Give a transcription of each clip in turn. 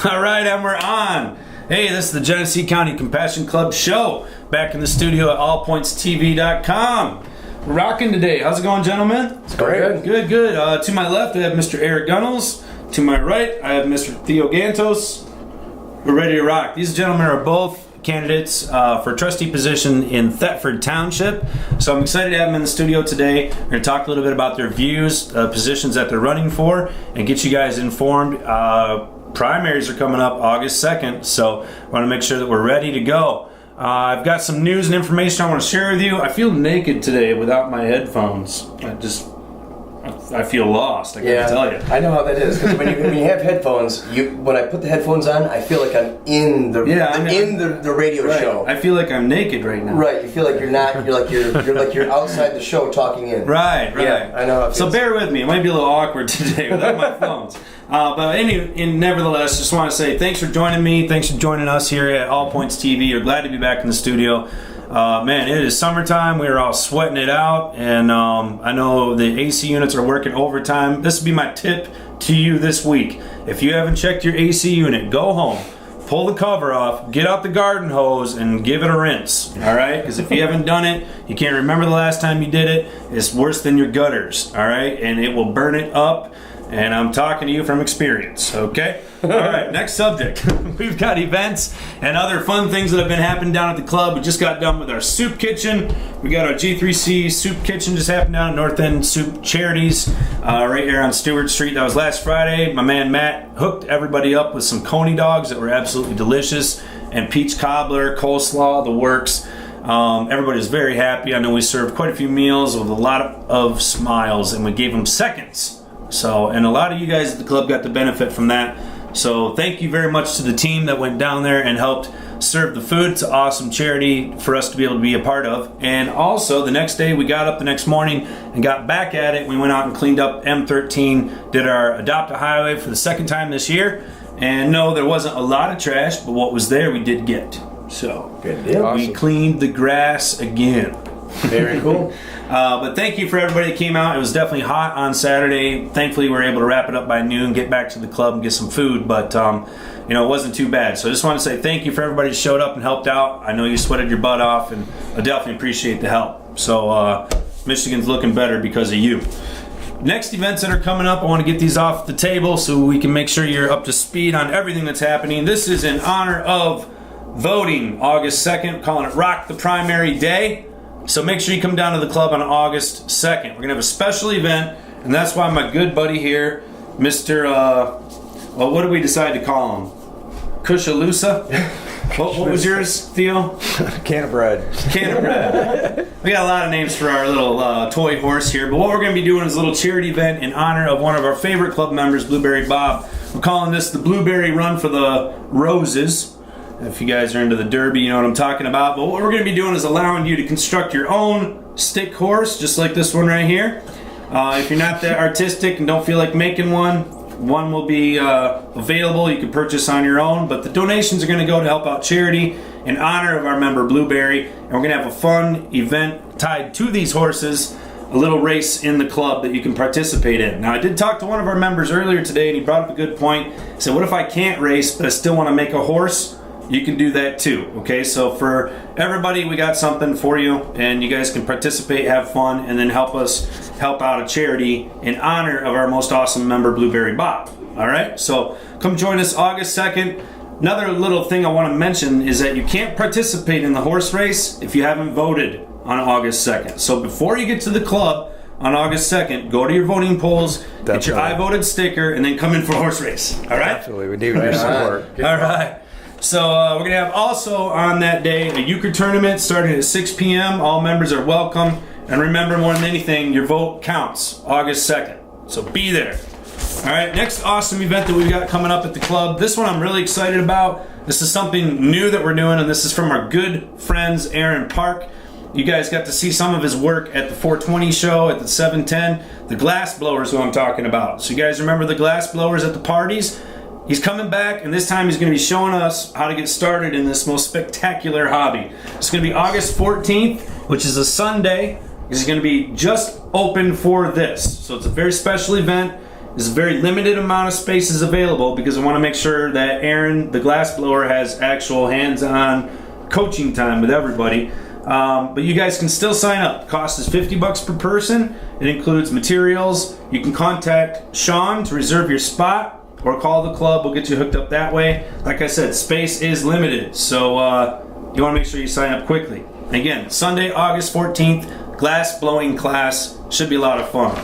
All right, and we're on. Hey, this is the Genesee County Compassion Club show. Back in the studio at allpointstv.com. We're rocking today. How's it going, gentlemen? It's going good. Good. To my left, I have Mr. Eric Gunnels. To my right, I have Mr. Theo Gantos. We're ready to rock. These gentlemen are both candidates for trustee position in Thetford Township. So I'm excited to have them in the studio today. We're going to talk a little bit about their views, positions that they're running for, and get you guys informed. Primaries are coming up August 2nd, so I want to make sure that we're ready to go. I've got some news and information I want to share with you. I feel naked today without my headphones. I feel lost, I gotta tell you. I know how that is, because when you have headphones, when I put the headphones on, I feel like I'm in the radio show. I feel like I'm naked right now. Right, you feel like you're not, you're outside the show talking in. Right. Yeah, I know how it feels. So bear with me, it might be a little awkward today without my phones. But nevertheless, just want to say thanks for joining me, thanks for joining us here at All Points TV. We're glad to be back in the studio. Man, it is summertime. We are all sweating it out, and I know the AC units are working overtime. This would be my tip to you this week. If you haven't checked your AC unit, go home, pull the cover off, get out the garden hose, and give it a rinse. All right? Because if you haven't done it, you can't remember the last time you did it. It's worse than your gutters. All right? And it will burn it up. And I'm talking to you from experience, okay? All right, next subject. We've got events and other fun things that have been happening down at the club. We just got done with our soup kitchen. We got our G3C soup kitchen just happened down at North End Soup Charities right here on Stewart Street. That was last Friday. My man Matt hooked everybody up with some coney dogs that were absolutely delicious, and peach cobbler, coleslaw, the works. Everybody was very happy. I know we served quite a few meals with a lot of smiles, and we gave them seconds. So, and a lot of you guys at the club got the benefit from that. So thank you very much to the team that went down there and helped serve the food. It's an awesome charity for us to be able to be a part of. And also the next day we got up the next morning and got back at it. We went out and cleaned up M13, did our Adopt a Highway for the second time this year. And no, there wasn't a lot of trash, but what was there we did get. So good deal. We cleaned the grass again. Very cool. But thank you for everybody that came out. It was definitely hot on Saturday. Thankfully, we were able to wrap it up by noon, get back to the club and get some food. But, it wasn't too bad. So I just want to say thank you for everybody who showed up and helped out. I know you sweated your butt off, and I definitely appreciate the help. So Michigan's looking better because of you. Next events that are coming up, I want to get these off the table so we can make sure you're up to speed on everything that's happening. This is in honor of voting, August 2nd, calling it Rock the Primary Day. So make sure you come down to the club on August 2nd. We're going to have a special event, and that's why my good buddy here, Mr. What did we decide to call him? Kushalusa? What was yours, Theo? Can of bread. Can of bread. We got a lot of names for our little toy horse here, but what we're going to be doing is a little charity event in honor of one of our favorite club members, Blueberry Bob. We're calling this the Blueberry Run for the Roses. If you guys are into the derby, you know what I'm talking about. But what we're going to be doing is allowing you to construct your own stick horse, just like this one right here. If you're not that artistic and don't feel like making one will be available. You can purchase on your own. But the donations are going to go to help out charity in honor of our member Blueberry. And we're going to have a fun event tied to these horses, a little race in the club that you can participate in. Now, I did talk to one of our members earlier today, and he brought up a good point. He said, what if I can't race, but I still want to make a horse? You can do that too, okay? So for everybody, we got something for you, and you guys can participate, have fun, and then help us help out a charity in honor of our most awesome member, Blueberry Bob. All right? So come join us August 2nd. Another little thing I want to mention is that you can't participate in the horse race if you haven't voted on August 2nd. So before you get to the club on August 2nd, go to your voting polls, Definitely. Get your I voted sticker, and then come in for a horse race. All right? Absolutely. We need your support. All right. So we're going to have also on that day a euchre tournament starting at 6 p.m. All members are welcome. And remember, more than anything, your vote counts August 2nd. So be there. All right, next awesome event that we've got coming up at the club. This one I'm really excited about. This is something new that we're doing, and this is from our good friends, Aaron Park. You guys got to see some of his work at the 420 show, at the 710. The glass blowers who I'm talking about. So you guys remember the glass blowers at the parties? He's coming back, and this time he's going to be showing us how to get started in this most spectacular hobby. It's going to be August 14th, which is a Sunday. He's going to be just open for this. So it's a very special event. There's a very limited amount of spaces available because I want to make sure that Aaron, the glass blower, has actual hands-on coaching time with everybody. But you guys can still sign up. The cost is $50 per person. It includes materials. You can contact Sean to reserve your spot or call the club. We'll get you hooked up that way. Like I said, space is limited, so you want to make sure you sign up quickly. And again, Sunday, August 14th, glass blowing class. Should be a lot of fun.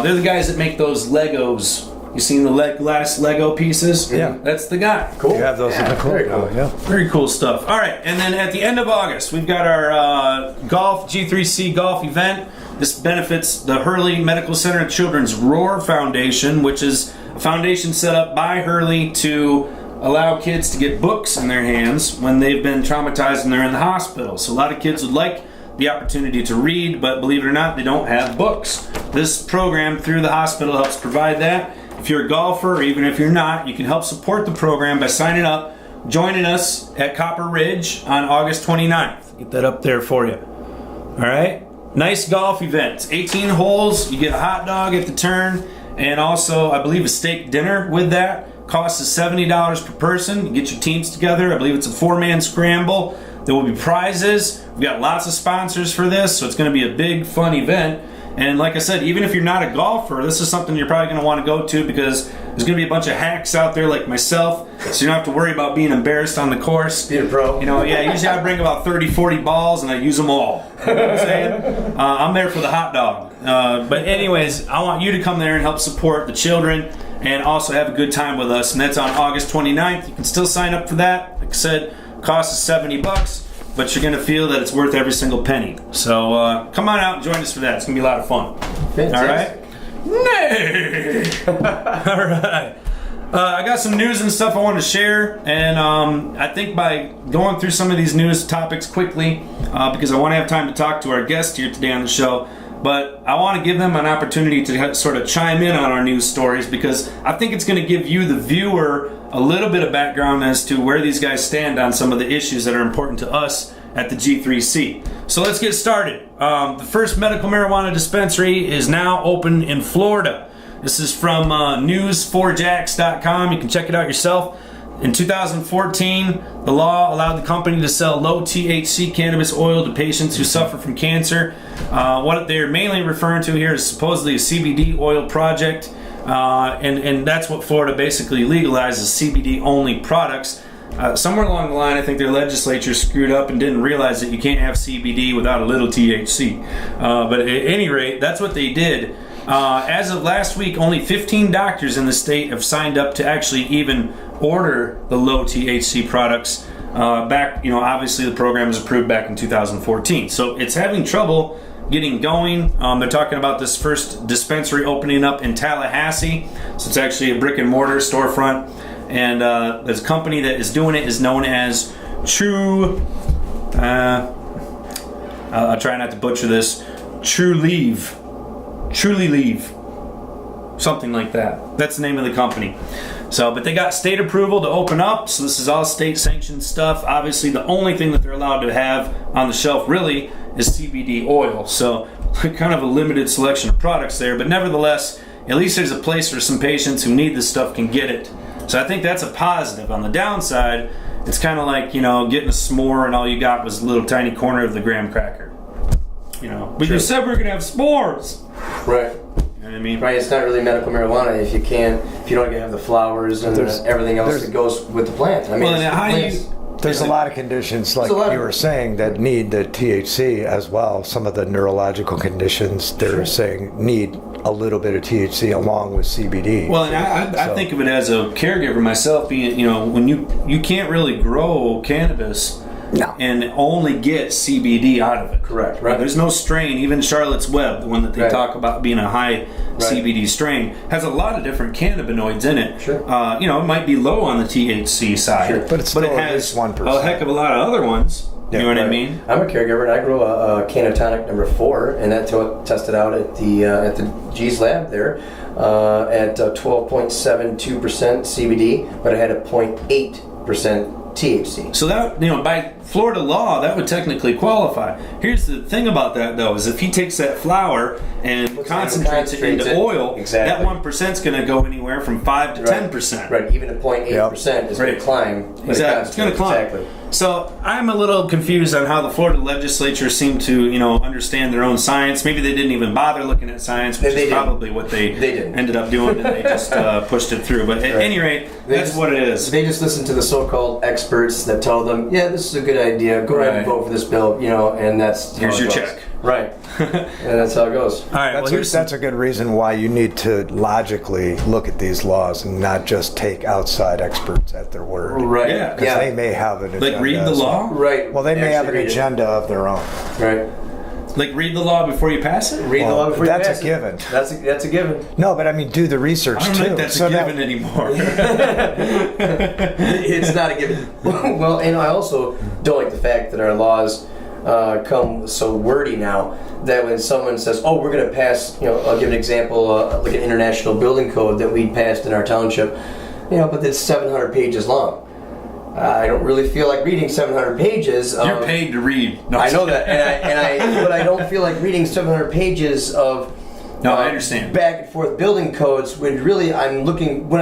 They're the guys that make those Legos. You seen the glass Lego pieces? Yeah. That's the guy. Cool. You have those in the very cool. Yeah. Very cool stuff. All right, and then at the end of August, we've got our golf G3C golf event. This benefits the Hurley Medical Center and Children's Roar Foundation, which is a foundation set up by Hurley to allow kids to get books in their hands when they've been traumatized and they're in the hospital. So a lot of kids would like the opportunity to read, but believe it or not, they don't have books. This program through the hospital helps provide that. If you're a golfer, or even if you're not, you can help support the program by signing up, joining us at Copper Ridge on August 29th. Get that up there for you. All right? Nice golf event. 18 holes. You get a hot dog at the turn, and also, I believe, a steak dinner with that. Cost is $70 per person. You get your teams together. I believe it's a 4-man scramble. There will be prizes. We've got lots of sponsors for this, so it's going to be a big, fun event. And like I said, even if you're not a golfer, this is something you're probably going to want to go to because there's going to be a bunch of hacks out there like myself, so you don't have to worry about being embarrassed on the course. Be a pro. You know, yeah, usually I bring about 30, 40 balls and I use them all. You know what I'm saying? I'm there for the hot dog. But anyways, I want you to come there and help support the children and also have a good time with us. And that's on August 29th. You can still sign up for that. Like I said, cost is $70. But you're going to feel that it's worth every single penny. So come on out and join us for that. It's going to be a lot of fun. Fantastic. All right? All right. I got some news and stuff I want to share. And I think by going through some of these news topics quickly, because I want to have time to talk to our guest here today on the show, but I want to give them an opportunity to sort of chime in on our news stories because I think it's going to give you, the viewer, a little bit of background as to where these guys stand on some of the issues that are important to us at the G3C. So let's get started. The first medical marijuana dispensary is now open in Florida. This is from news4jax.com. You can check it out yourself. In 2014, the law allowed the company to sell low THC cannabis oil to patients who suffer from cancer. What they're mainly referring to here is supposedly a CBD oil project. And that's what Florida basically legalizes, CBD-only products. Somewhere along the line, I think their legislature screwed up and didn't realize that you can't have CBD without a little THC. But at any rate, that's what they did. As of last week, only 15 doctors in the state have signed up to actually even order the low THC products. Obviously the program was approved back in 2014. So it's having trouble getting going. They're talking about this first dispensary opening up in Tallahassee. So it's actually a brick and mortar storefront. And this company that is doing it is known as I'll try not to butcher this, Truly Leave. Something like that. That's the name of the company. So, but they got state approval to open up, so this is all state sanctioned stuff. Obviously, the only thing that they're allowed to have on the shelf really is CBD oil. So, kind of a limited selection of products there, but nevertheless, at least there's a place where some patients who need this stuff can get it. So I think that's a positive. On the downside, it's kind of like, getting a s'more and all you got was a little tiny corner of the graham cracker. But you said we were going to have s'mores. Right. You know what I mean? Right, it's not really medical marijuana if you don't have the flowers and everything else that goes with the plant. I mean, there's a lot of conditions, like you were saying, that need the THC as well. Some of the neurological conditions they're saying need a little bit of THC along with CBD. Well, and I think of it as a caregiver myself, being, when you can't really grow cannabis. No. And only get CBD out of it. Correct. Right. There's no strain, even Charlotte's Web, the one that they talk about being a high CBD strain, has a lot of different cannabinoids in it. Sure. It might be low on the THC side, sure. But it has 1%. A heck of a lot of other ones. You know what I mean? I'm a caregiver, and I grow a Canatonic number 4, and that tested out at the G's lab there at 12.72% CBD, but I had a 0.8% THC. So that, by Florida law, that would technically qualify. Here's the thing about that, though, is if he takes that flower and concentrates it into oil, that 1% is going to go anywhere from 5 to 10%. Right, even a 0.8% is going to climb. Exactly, it's going to climb. Exactly. So I'm a little confused on how the Florida legislature seemed to, understand their own science. Maybe they didn't even bother looking at science, which is probably what they ended up doing, and they just pushed it through. But at any rate, that's what it is. They just listen to the so-called experts that tell them, yeah, this is a good idea, go ahead and vote for this bill, and that's here's your check. Right. And that's how it goes. All right. That's a good reason why you need to logically look at these laws and not just take outside experts at their word. Right. Yeah. Because they may have an agenda. Like read the law? Right. Well, they may have an agenda of their own. Right. Like read the law before you pass it? Read the law before you pass it. That's a given. That's a given. No, but I mean, do the research too. I don't think that's a given anymore. It's not a given. Well, and I also don't like the fact that our laws come so wordy now that when someone says, oh, we're going to pass, I'll give an example, like an international building code that we passed in our township, but it's 700 pages long. I don't really feel like reading 700 pages. You're paid to read. No, I know that, but I don't feel like reading 700 pages of I understand. Back and forth building codes. When really I'm looking when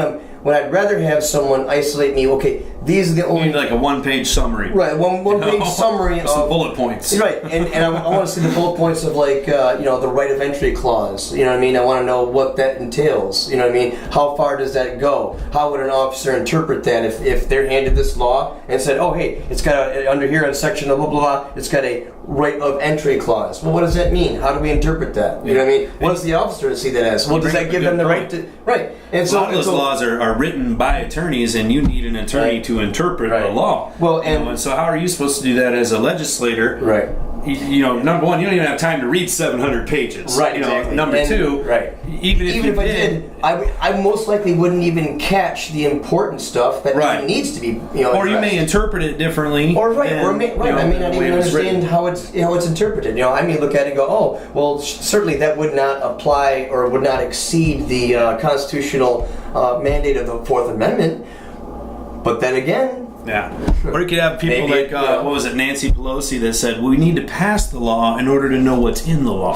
I'd rather have someone isolate me. Okay, these are the only. You need like a one-page summary. Right, one page summary of some bullet points. Right, and I want to see the bullet points of like the right of entry clause. You know what I mean? I want to know what that entails. You know what I mean? How far does that go? How would an officer interpret that if they're handed this law and said, oh hey, it's got under here in section of blah blah blah, it's got a right of entry clause. Well, what does that mean? How do we interpret that? You know what I mean? What does the officer see that as? Well, does that give them the right to right? And so a lot of those laws are written by attorneys, and you need an attorney to interpret the law. Well, and so how are you supposed to do that as a legislator? Right. Number one, you don't even have time to read 700 pages. Right. Exactly. Number two, even if I did, I most likely wouldn't even catch the important stuff that even needs to be. Or you may interpret it differently. I may not even understand how it's interpreted. I may look at it and go, oh, well, certainly that would not apply or would not exceed the constitutional mandate of the Fourth Amendment. But then again. Yeah. Or you could have people what was it, Nancy Pelosi, that said, we need to pass the law in order to know what's in the law.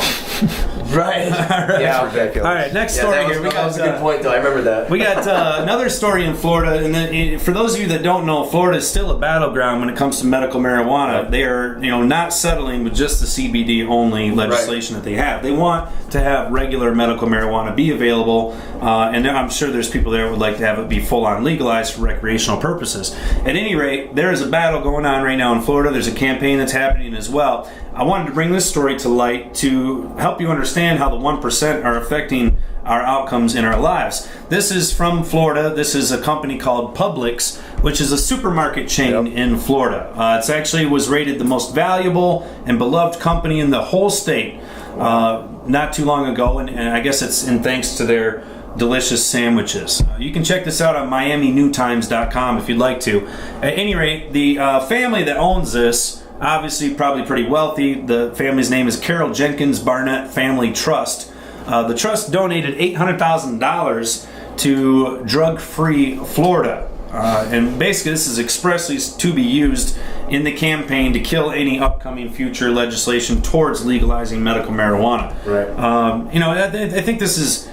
Right. Yeah. Ridiculous. All right, next story here. That was a good point, though. I remember that. We got another story in Florida, and then, for those of you that don't know, Florida is still a battleground when it comes to medical marijuana. Right. They are, not settling with just the CBD only legislation that they have. They want to have regular medical marijuana be available, and I'm sure there's people there who would like to have it be full-on legalized for recreational purposes. At any rate, there is a battle going on right now in Florida. There's a campaign that's happening as well. I wanted to bring this story to light to help you understand how the 1% are affecting our outcomes in our lives. This is from Florida. This is a company called Publix, which is a supermarket chain in Florida. It actually was rated the most valuable and beloved company in the whole state not too long ago, and I guess it's in thanks to their delicious sandwiches. You can check this out on MiamiNewTimes.com if you'd like to. At any rate, the family that owns this, obviously probably pretty wealthy. The family's name is Carol Jenkins Barnett Family Trust. The trust donated $800,000 to Drug Free Florida. And basically this is expressly to be used in the campaign to kill any upcoming future legislation towards legalizing medical marijuana. Right. I think this is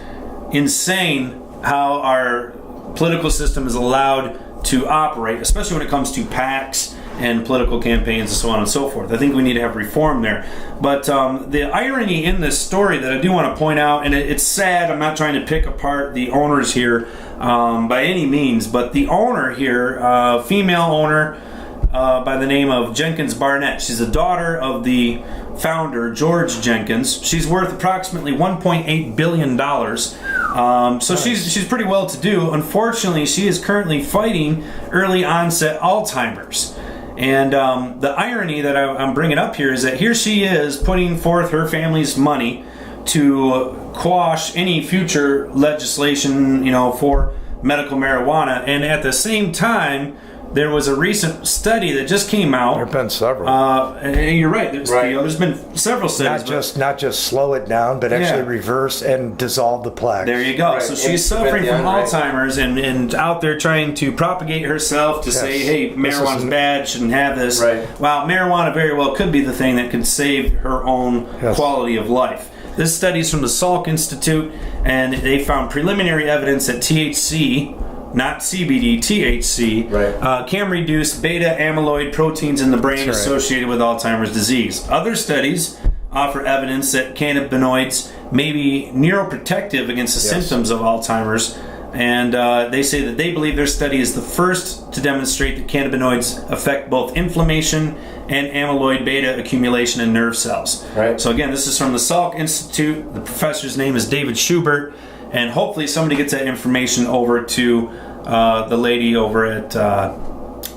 insane how our political system is allowed to operate, especially when it comes to PACs and political campaigns and so on and so forth. I think we need to have reform there. But the irony in this story that I do want to point out, and it's sad, I'm not trying to pick apart the owners here by any means, but the owner here, female owner by the name of Jenkins Barnett. She's the daughter of the founder, George Jenkins. She's worth approximately $1.8 billion. So she's pretty well to do. Unfortunately, she is currently fighting early onset Alzheimer's. And the irony that I'm bringing up here is that here she is putting forth her family's money to quash any future legislation, for medical marijuana, and at the same time there was a recent study that just came out. There have been several. And you're right. There's been several studies. Not just slow it down, but actually reverse and dissolve the plaques. There you go. Right. So she's suffering from Alzheimer's and out there trying to propagate herself to say, hey, marijuana's bad, shouldn't have this. Right. Well, marijuana very well could be the thing that could save her own quality of life. This study is from the Salk Institute, and they found preliminary evidence that THC, not CBD, THC, can reduce beta amyloid proteins in the brain associated with Alzheimer's disease. Other studies offer evidence that cannabinoids may be neuroprotective against the symptoms of Alzheimer's, and they say that they believe their study is the first to demonstrate that cannabinoids affect both inflammation and amyloid beta accumulation in nerve cells. Right. So again, this is from the Salk Institute. The professor's name is David Schubert. And hopefully somebody gets that information over to the lady over at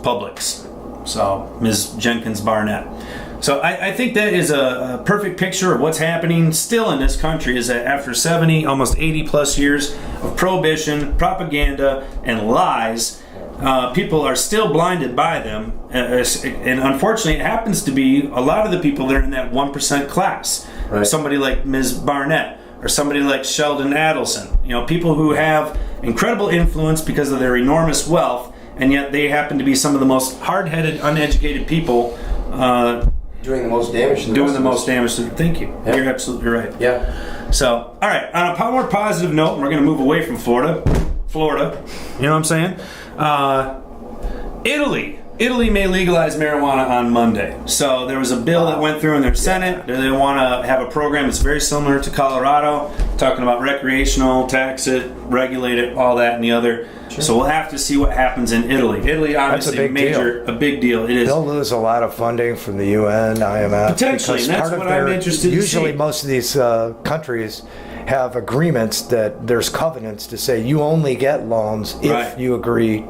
Publix. So, Ms. Jenkins Barnett. So I think that is a perfect picture of what's happening still in this country, is that after 70, almost 80 plus years of prohibition, propaganda, and lies, people are still blinded by them. And unfortunately, it happens to be a lot of the people that are in that 1% class. Right. Somebody like Ms. Barnett, or somebody like Sheldon Adelson, people who have incredible influence because of their enormous wealth, and yet they happen to be some of the most hard-headed, uneducated people doing the most damage. Thank you. Yep. You're absolutely right. Yeah. So, all right. On a more positive note, we're going to move away from Florida. You know what I'm saying? Italy may legalize marijuana on Monday. So there was a bill that went through in their Senate. They want to have a program that's very similar to Colorado, talking about recreational, tax it, regulate it, all that and the other. Sure. So we'll have to see what happens in Italy. Italy, obviously, a big deal. It is. They'll lose a lot of funding from the UN, IMF. Potentially, and that's what I'm interested in. Usually most of these countries have agreements that there's covenants to say you only get loans if you agree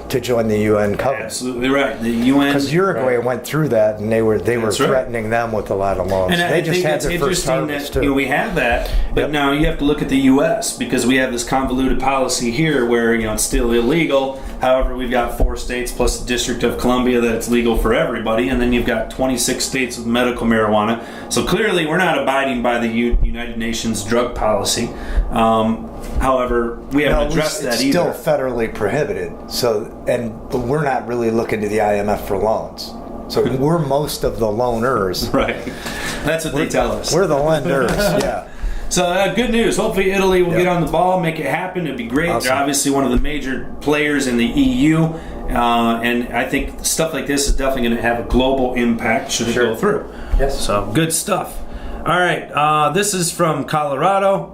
to join the UN covenant. Absolutely right. The UN, because Uruguay went through that, and they were threatening them with a lot of loans. And they just had their first harvest too. We have that, but now you have to look at the U.S. because we have this convoluted policy here where it's still illegal. However, we've got 4 states plus the District of Columbia that it's legal for everybody, and then you've got 26 states with medical marijuana. So clearly, we're not abiding by the United Nations drug policy. However, we haven't addressed that either. It's still federally prohibited. But we're not really looking to the IMF for loans. So we're most of the loaners. Right. That's what they tell us. We're the lenders. Yeah. So good news. Hopefully Italy will get on the ball, make it happen. It'd be great. Awesome. They're obviously one of the major players in the EU. And I think stuff like this is definitely going to have a global impact should it go through. Yes. So good stuff. All right. This is from Colorado.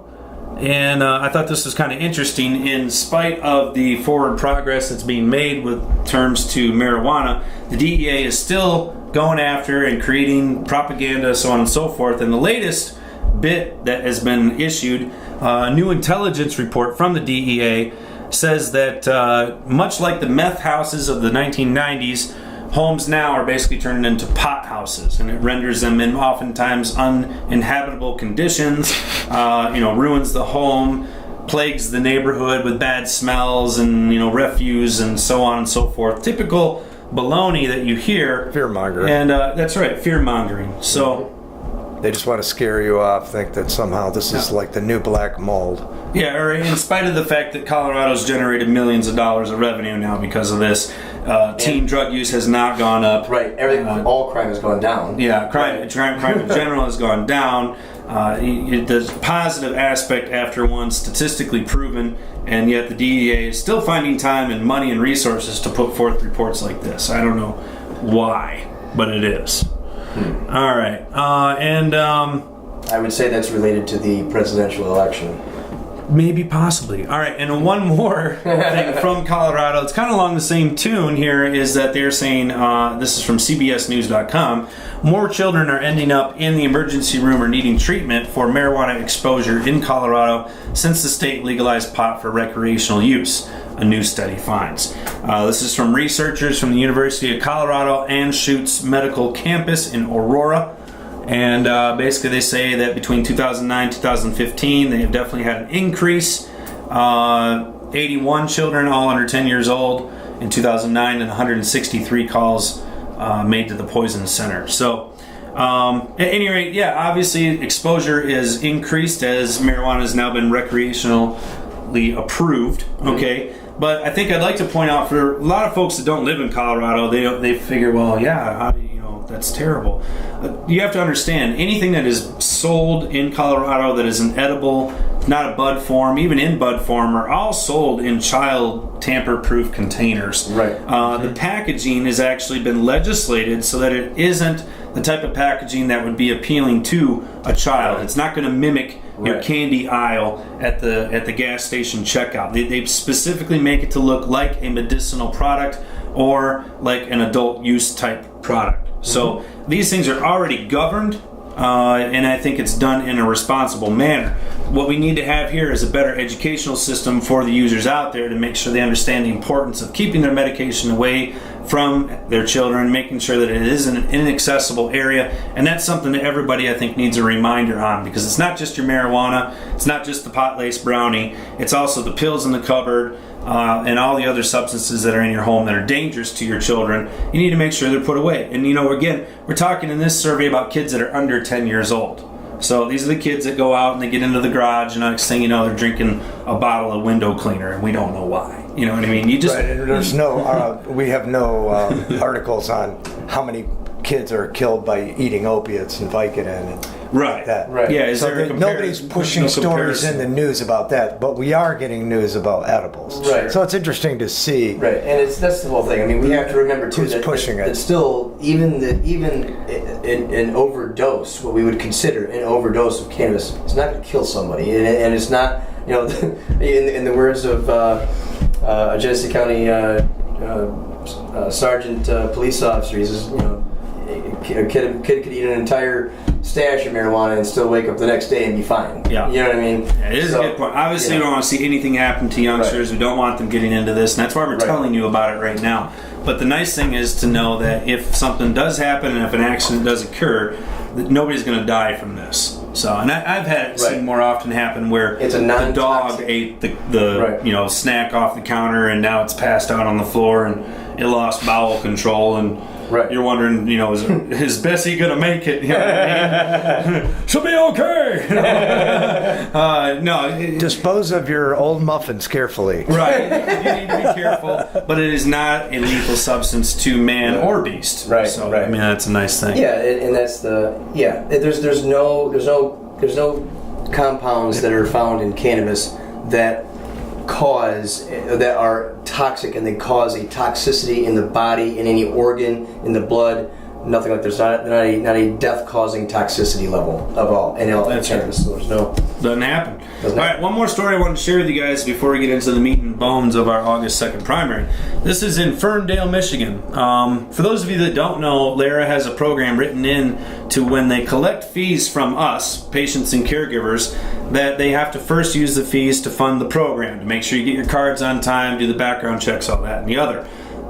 And I thought this was kind of interesting. In spite of the forward progress that's being made with terms to marijuana, the DEA is still going after and creating propaganda, so on and so forth. And the latest bit that has been issued, a new intelligence report from the DEA, says that much like the meth houses of the 1990s, homes now are basically turned into pot houses, and it renders them in oftentimes uninhabitable conditions, ruins the home, plagues the neighborhood with bad smells and, refuse and so on and so forth. Typical baloney that you hear. Fear-mongering. And that's right, fear-mongering. So they just want to scare you off, think that somehow this is like the new black mold. Yeah, or in spite of the fact that Colorado's generated millions of dollars of revenue now because of this, teen drug use has not gone up. Right, all crime has gone down. Yeah, crime in general has gone down. There's a positive aspect after one statistically proven, and yet the DEA is still finding time and money and resources to put forth reports like this. I don't know why, but it is. All right, and I would say that's related to the presidential election. Maybe, possibly. All right, and one more thing from Colorado. It's kind of along the same tune here, is that they're saying, this is from CBSNews.com, more children are ending up in the emergency room or needing treatment for marijuana exposure in Colorado since the state legalized pot for recreational use, a new study finds. This is from researchers from the University of Colorado Anschutz Medical Campus in Aurora. And basically they say that between 2009 and 2015, they have definitely had an increase. 81 children, all under 10 years old, in 2009 and 163 calls made to the poison center. So at any rate, yeah, obviously exposure is increased as marijuana has now been recreationally approved. Okay. But I think I'd like to point out for a lot of folks that don't live in Colorado, they figure, well, yeah, how do you know, that's terrible. You have to understand, anything that is sold in Colorado that is an edible, not a bud form, even in bud form, are all sold in child tamper-proof containers. Right. The packaging has actually been legislated so that it isn't the type of packaging that would be appealing to a child. Right. It's not going to mimic your candy aisle at the gas station checkout. They specifically make it to look like a medicinal product or like an adult use type product. So these things are already governed, and I think it's done in a responsible manner. What we need to have here is a better educational system for the users out there to make sure they understand the importance of keeping their medication away from their children, making sure that it is in an inaccessible area. And that's something that everybody, I think, needs a reminder on, because it's not just your marijuana, it's not just the pot-laced brownie, it's also the pills in the cupboard, and all the other substances that are in your home that are dangerous to your children. You need to make sure they're put away. And you know, again, we're talking in this survey about kids that are under 10 years old. So these are the kids that go out and they get into the garage, and next thing you know, they're drinking a bottle of window cleaner, and we don't know why. You know what I mean? You just and there's no we have no articles on how many kids are killed by eating opiates and Vicodin and that. Right. Yeah. Nobody's pushing stories in the news about that, but we are getting news about edibles. Right. So it's interesting to see. Right, and that's the whole thing. I mean, we have to remember too Who's pushing it. that still even an overdose, what we would consider an overdose of cannabis, is not going to kill somebody, and it's not, you know, in the words of a Genesee County sergeant police officer, he says, you know, a kid could eat an entire stash of marijuana and still wake up the next day and be fine. Yeah. You know what I mean? Yeah, it is a good point. Obviously, we don't want to see anything happen to youngsters. Right. We don't want them getting into this, and that's why we're telling you about it right now. But the nice thing is to know that if something does happen and if an accident does occur, that nobody's going to die from this. So, and I've had it seen more often happen where it's a the dog ate the snack off the counter, and now it's passed out on the floor and it lost bowel control, and you're wondering, you know, is Bessie gonna make it? You know what I mean? She'll be okay. No. Dispose of your old muffins carefully. Right. You need to be careful, but it is not a lethal substance to man or beast. Right. So I mean, that's a nice thing. Yeah, and that's there's no compounds that are found in cannabis that are toxic, and they cause a toxicity in the body, in any organ, in the blood. Nothing like there's not a death-causing toxicity level of all in cannabis. So there's no doesn't happen. All right, one more story I want to share with you guys before we get into the meat and bones of our August 2nd primary. This is in Ferndale, Michigan. For those of you that don't know, Lara has a program written in to when they collect fees from us, patients and caregivers, that they have to first use the fees to fund the program, to make sure you get your cards on time, do the background checks, all that and the other.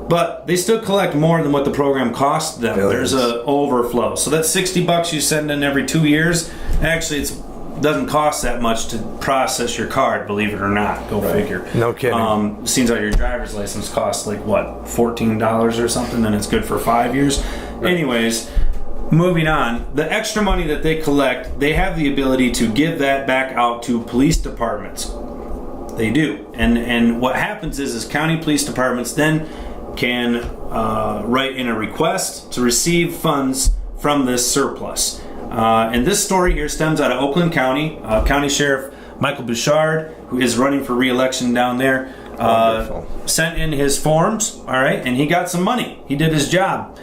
But they still collect more than what the program costs them. Billions. There's an overflow. So that's $60 you send in every 2 years. Actually, it doesn't cost that much to process your card, believe it or not. Go figure. No kidding. Seems like your driver's license costs like, what, $14 or something, and it's good for 5 years? Right. Anyways, moving on. The extra money that they collect, they have the ability to give that back out to police departments. They do. And what happens is county police departments then can write in a request to receive funds from this surplus. And this story here stems out of Oakland County. County Sheriff Michael Bouchard, who is running for re-election down there, sent in his forms, all right, and he got some money. He did his job.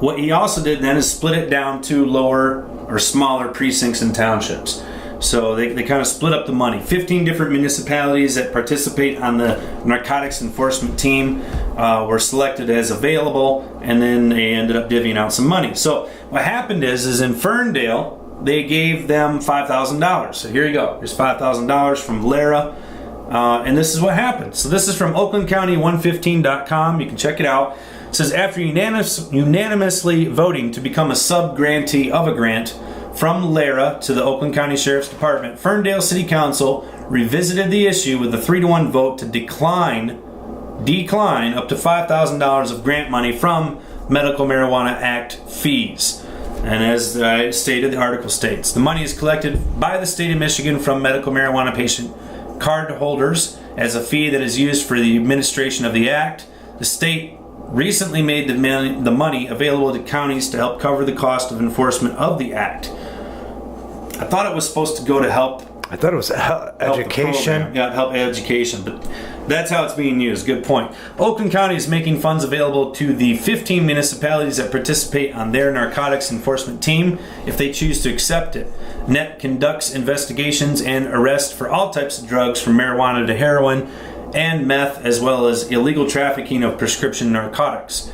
What he also did then is split it down to lower or smaller precincts and townships. So they kind of split up the money. 15 different municipalities that participate on the narcotics enforcement team were selected as available, and then they ended up divvying out some money. So what happened is in Ferndale, they gave them $5,000. So here you go. Here's $5,000 from Lara. And this is what happened. So this is from OaklandCounty115.com. You can check it out. It says, after unanimously voting to become a sub-grantee of a grant from Lara to the Oakland County Sheriff's Department, Ferndale City Council revisited the issue with a 3-1 vote to decline decline up to $5,000 of grant money from Medical Marijuana Act fees. And as I stated, the article states, the money is collected by the state of Michigan from medical marijuana patient card holders as a fee that is used for the administration of the act. The state recently made the money available to counties to help cover the cost of enforcement of the act. I thought it was supposed to go to help. I thought it was education. Yeah, help education, but that's how it's being used. Good point. Oakland County is making funds available to the 15 municipalities that participate on their narcotics enforcement team if they choose to accept it. NET conducts investigations and arrests for all types of drugs from marijuana to heroin and meth, as well as illegal trafficking of prescription narcotics.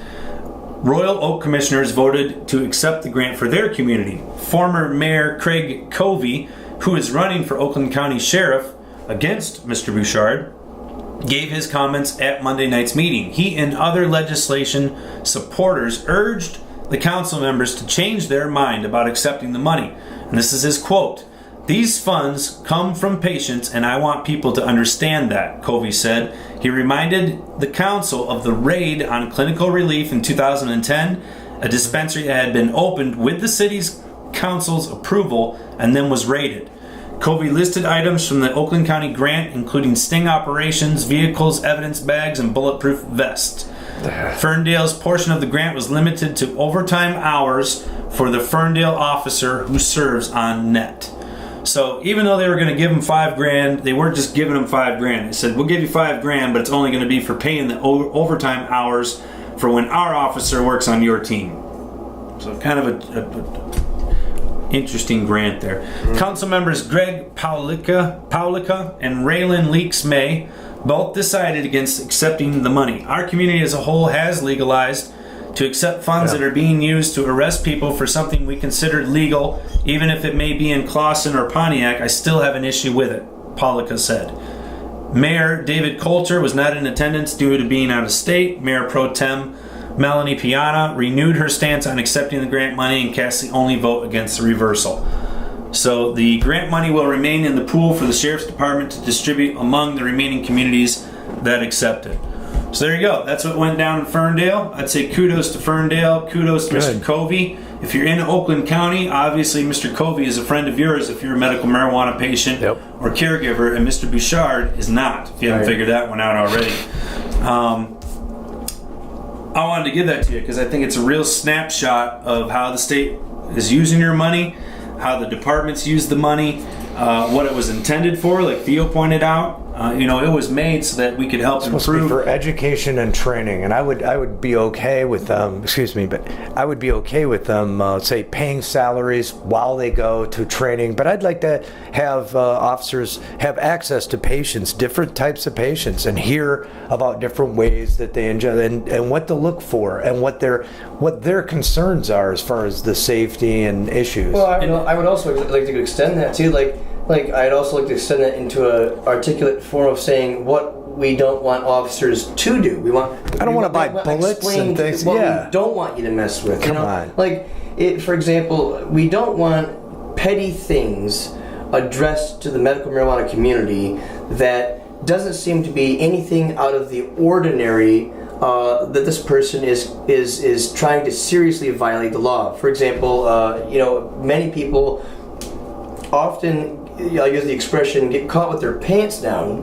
Royal Oak commissioners voted to accept the grant for their community. Former Mayor Craig Covey, who is running for Oakland County Sheriff against Mr. Bouchard, gave his comments at Monday night's meeting. He and other legislation supporters urged the council members to change their mind about accepting the money. And this is his quote, "These funds come from patients, and I want people to understand that," Covey said. He reminded the council of the raid on clinical relief in 2010, a dispensary that had been opened with the city's council's approval and then was raided. Covey listed items from the Oakland County grant, including sting operations, vehicles, evidence bags, and bulletproof vests. Ferndale's portion of the grant was limited to overtime hours for the Ferndale officer who serves on net. So even though they were going to give him $5,000, they weren't just giving him $5,000. They said, "We'll give you $5,000, but it's only going to be for paying the overtime hours for when our officer works on your team." So kind of a interesting grant there. Council members Greg Paulica and Raylan Leaks May both decided against accepting the money. Our community as a whole has legalized to accept funds that are being used to arrest people for something we consider legal, even if it may be in Clawson or Pontiac. I still have an issue with it, Paulica said. Mayor David Coulter was not in attendance due to being out of state. Mayor Pro Tem Melanie Piana renewed her stance on accepting the grant money and cast the only vote against the reversal. So the grant money will remain in the pool for the Sheriff's Department to distribute among the remaining communities that accept it. So there you go. That's what went down in Ferndale. I'd say kudos to Ferndale. Kudos to Mr. Covey. If you're in Oakland County, obviously Mr. Covey is a friend of yours if you're a medical marijuana patient or caregiver, and Mr. Bouchard is not, if you haven't figured that one out already. I wanted to give that to you because I think it's a real snapshot of how the state is using your money, how the departments use the money, what it was intended for, like Theo pointed out. It was made so that we could help improve. It's supposed to be for education and training, and I would be okay with them. I would be okay with them, say, paying salaries while they go to training. But I'd like to have officers have access to patients, different types of patients, and hear about different ways that they enjoy and what to look for and what their concerns are as far as the safety and issues. Well, I would also like to extend that too, like I'd also like to extend that into an articulate form of saying what we don't want officers to do. I don't want to buy bullets and things. What we don't want you to mess with. Come on. For example, we don't want petty things addressed to the medical marijuana community that doesn't seem to be anything out of the ordinary. That this person is trying to seriously violate the law. For example, many people often, I'll use the expression, get caught with their pants down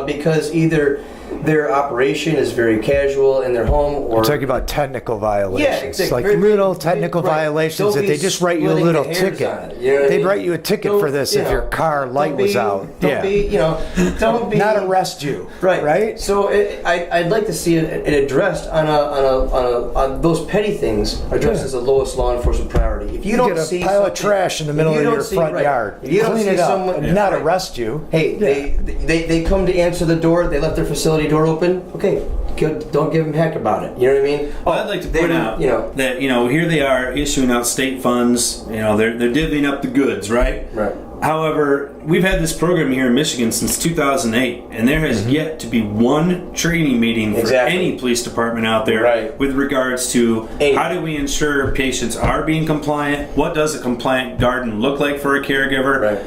because either their operation is very casual in their home, or I'm talking about technical violations. Yeah, exactly. Like little technical violations that they just write you a little ticket. They'd write you a ticket for this if your car light was out. Don't be not arrest you. Right. So I'd like to see it addressed on those petty things addressed as the lowest law enforcement priority. If you don't see a pile of trash in the middle of your front yard, if you don't clean see it up, someone, not arrest you. Hey, they come to answer the door. They left their facility door open. Okay, don't give them heck about it. You know what I mean? Well, I'd like to point out that here they are issuing out state funds. They're divvying up the goods, right? Right. However, we've had this program here in Michigan since 2008, and there has yet to be one training meeting for any police department out there with regards to how do we ensure patients are being compliant, what does a compliant garden look like for a caregiver,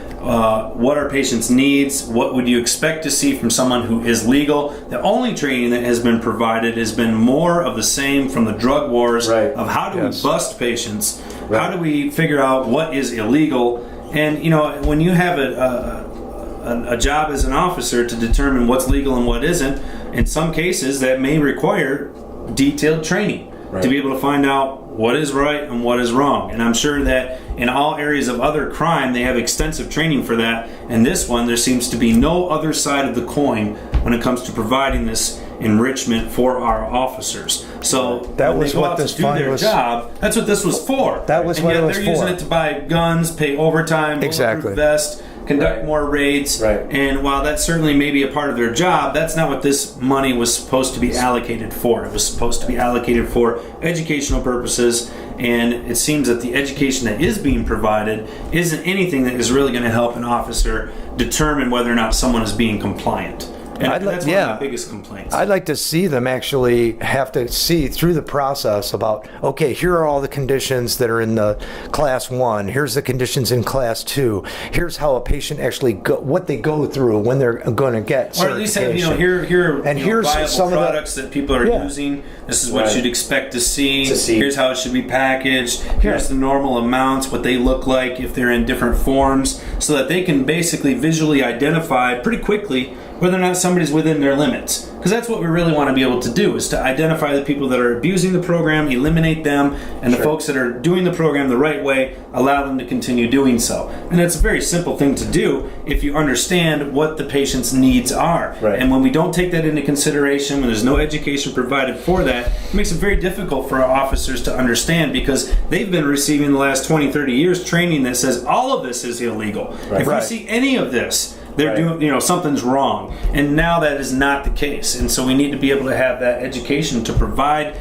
what are patients' needs, what would you expect to see from someone who is legal. The only training that has been provided has been more of the same from the drug wars of how do we bust patients, how do we figure out what is illegal. And, you know, when you have a job as an officer to determine what's legal and what isn't, in some cases that may require detailed training to be able to find out what is right and what is wrong. And I'm sure that in all areas of other crime, they have extensive training for that. And this one, there seems to be no other side of the coin when it comes to providing this enrichment for our officers. So that was what this fund was. Job, that's what this was for. That was what it was for. They're using it to buy guns, pay overtime, bulletproof vest, conduct more raids. And while that certainly may be a part of their job, that's not what this money was supposed to be allocated for. It was supposed to be allocated for educational purposes. And it seems that the education that is being provided isn't anything that is really going to help an officer determine whether or not someone is being compliant. And that's one of my biggest complaints. I'd like to see them actually have to see through the process about, okay, here are all the conditions that are in the class 1. Here's the conditions in class 2. Here's how a patient actually what they go through when they're going to get certification. Or at least have, here and here's viable some products that people are using. This is what you'd expect to see. Here's how it should be packaged. Here's the normal amounts, what they look like if they're in different forms, so that they can basically visually identify pretty quickly whether or not somebody's within their limits. Because that's what we really want to be able to do, is to identify the people that are abusing the program, eliminate them, and the folks that are doing the program the right way, allow them to continue doing so. And it's a very simple thing to do if you understand what the patient's needs are. And when we don't take that into consideration, when there's no education provided for that, it makes it very difficult for our officers to understand, because they've been receiving the last 20, 30 years training that says all of this is illegal. If we see any of this, they're doing, something's wrong. And now that is not the case. And so we need to be able to have that education to provide,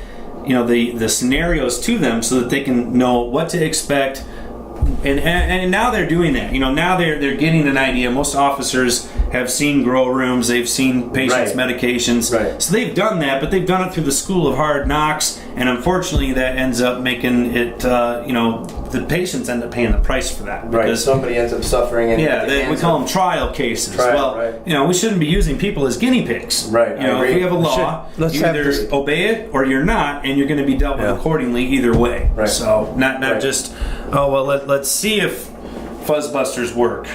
the scenarios to them so that they can know what to expect. And now they're doing that. Now they're getting an idea. Most officers have seen grow rooms. They've seen patients' medications. So they've done that, but they've done it through the school of hard knocks. And unfortunately, that ends up making it, the patients end up paying the price for that. Because somebody ends up suffering. And we call them trial cases. We shouldn't be using people as guinee pigs. If we have a law, you either obey it or you're not, and you're going to be dealt with accordingly either way. So not just, let's see if fuzzbusters work,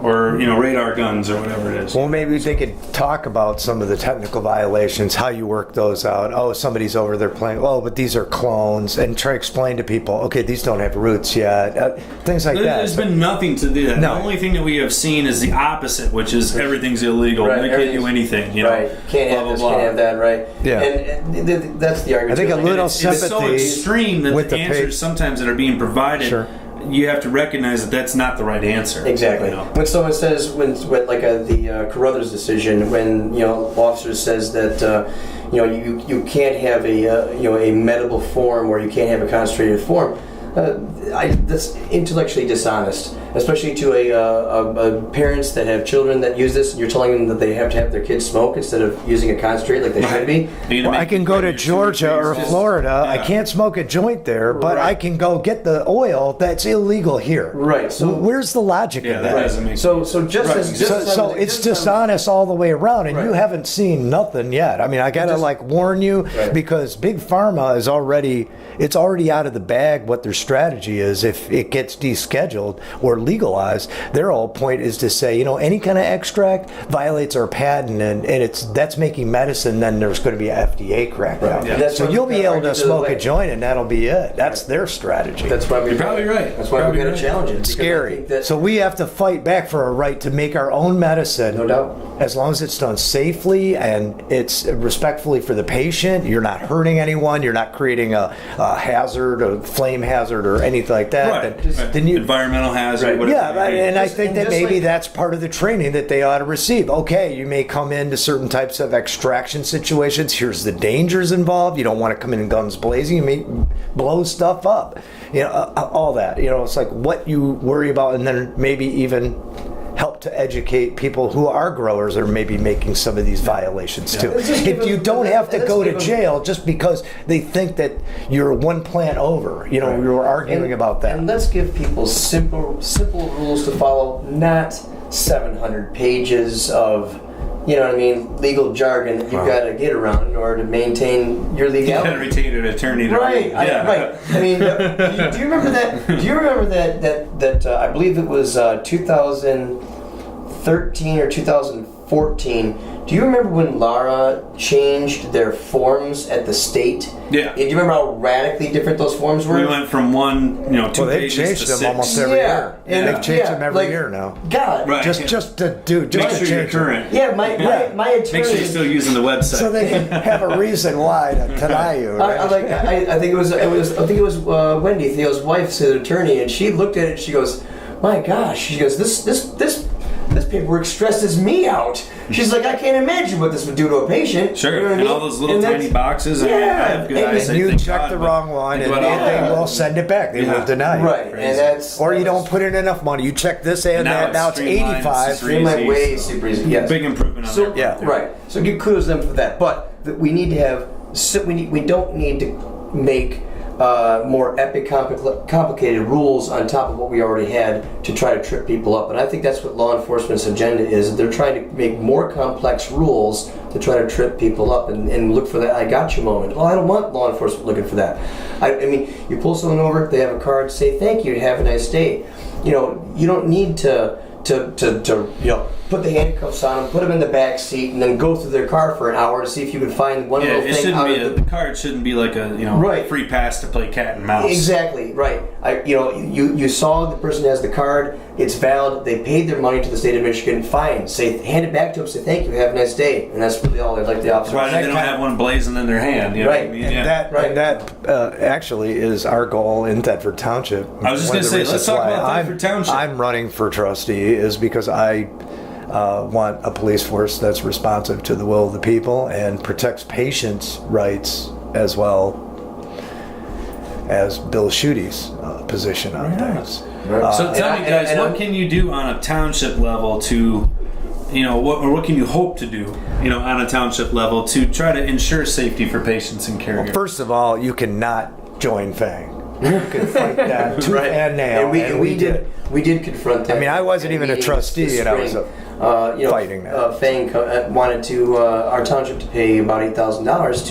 or radar guns or whatever it is. Well, maybe they could talk about some of the technical violations, how you work those out. Oh, somebody's over there playing. Oh, but these are clones, and try to explain to people. Okay, these don't have roots yet. Things like that. There's been nothing to do that. No. The only thing that we have seen is the opposite, which is everything's illegal. We can't do anything. Can't have this, can't have that. And that's the argument. I think a little sympathy. It's so extreme that the answers sometimes that are being provided. You have to recognize that that's not the right answer. Exactly. When someone says, the Carruthers decision, when officer says that you can't have a medical form, or you can't have a concentrated form, that's intellectually dishonest, especially to a parents that have children that use this, and you're telling them that they have to have their kids smoke instead of using a concentrate like they should be. Well, I can go to Georgia or Florida. I can't smoke a joint there, but I can go get the oil that's illegal here. So where's the logic in that? Doesn't make sense. So it's dishonest all the way around, and you haven't seen nothing yet. I mean, I gotta warn you, because Big Pharma is already out of the bag what their strategy is. If it gets descheduled or legalized, their whole point is to say, any kind of extract violates our patent, and that's making medicine. Then there's going to be an FDA crackdown. So you'll be able to smoke a joint, and that'll be it. That's their strategy. That's why you're probably right. That's why we're going to challenge it. Scary. So we have to fight back for our right to make our own medicine. No doubt. as long as it's done safely and it's respectfully for the patient, you're not hurting anyone, you're not creating a hazard, a flame hazard, or anything like that. Right. Then you, environmental hazard. right. Yeah, and I think that just maybe like, that's part of the training that they ought to receive. Okay, you may come into certain types of extraction situations. Here's the dangers involved. You don't want to come in guns blazing. You may blow stuff up. All that. It's like what you worry about, and then maybe even help to educate people who are growers or maybe making some of these violations too. If you don't have to go to jail just because they think that you're one plant over, we were arguing about that. And let's give people simple rules to follow, not 700 pages of, legal jargon that you've got to get around in order to maintain your legality. You got to retain an attorney. Right. Right. I mean, do you remember that? Do you remember that I believe it was 2013 or 2014. Do you remember when Lara changed their forms at the state? Yeah. Do you remember how radically different those forms were? We went from one, 2 they've pages changed to them 6. almost every year. And They've changed them every year now. God. Right. Just to Make sure you're change them. current. Yeah, my attorney. Make sure you're still using the website. So they can have a reason why to deny you. Right? I think it was Wendy, Theo's wife's attorney, and she looked at it and she goes, "My gosh," she goes, "This paperwork stresses me out." She's like, "I can't imagine what this would do to a patient." Sure, You know what I and mean? all those little tiny boxes. I have good and eyesight, You thank check God, the but wrong one, think and about all they that. will send it back. They will deny it. Right, and that's Or you don't put in enough money. You check this and now that. it's Now it's streamlined, 85. it's streamlined easy, way so- super easy. Yes. Big improvement on So that. Yeah. right. So give kudos to them for that. But we need to have. We don't need to make more epic, complicated rules on top of what we already had to try to trip people up. And I think that's what law enforcement's agenda is. They're trying to make more complex rules to try to trip people up and look for that "I got you" moment. Well, I don't want law enforcement looking for that. I mean, you pull someone over, they have a card, say thank you, have a nice day. You don't need to put the handcuffs on them, put them in the back seat, and then go through their car for an hour to see if you can find one little thing out of the card shouldn't be like a Right. free pass to play cat and mouse. Exactly, right. You saw the person has the card, it's valid, they paid their money to the state of Michigan, fine. Hand it back to them, say thank you, have a nice day. And that's really all they'd like the officer That's why to they don't have one blazing in their hand. You know Right. what I mean? And Yeah. that actually is our goal in Thetford Township. I was just One going of to the say, let's reasons talk why about Thetford Township. I'm running for trustee is because I want a police force that's responsive to the will of the people and protects patients' rights as well as Bill Schuette's position on things. So tell me, guys, what can you do on a township level to, what can you hope to do, on a township level to try to ensure safety for patients and caregivers? First of all, you cannot join FANG. You can fight that tooth and nail, And we did confront that. I mean, I wasn't even a meeting trustee, this and I was spring. fighting that. Fang wanted our township to pay about $8,000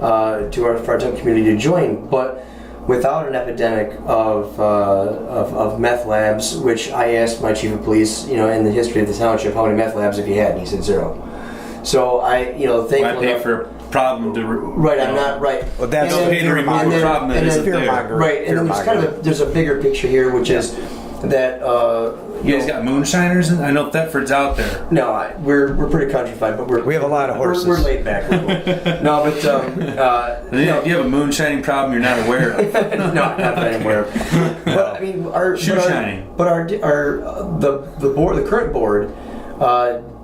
for our township community to join, but without an epidemic of meth labs, which I asked my chief of police, in the history of the township, how many meth labs have you had, and he said 0. So I pay for a problem to I'm not right. Well, that's don't pay to remove a problem that isn't there. Right, and then there's a bigger picture here, which is that you guys got moonshiners? I know Thetford's out there. No, we're pretty countrified, but we have a lot of horses. We're laid back. No, but Do you have a moonshining problem you're not aware of? no, not that I'm aware of. But I mean, the current board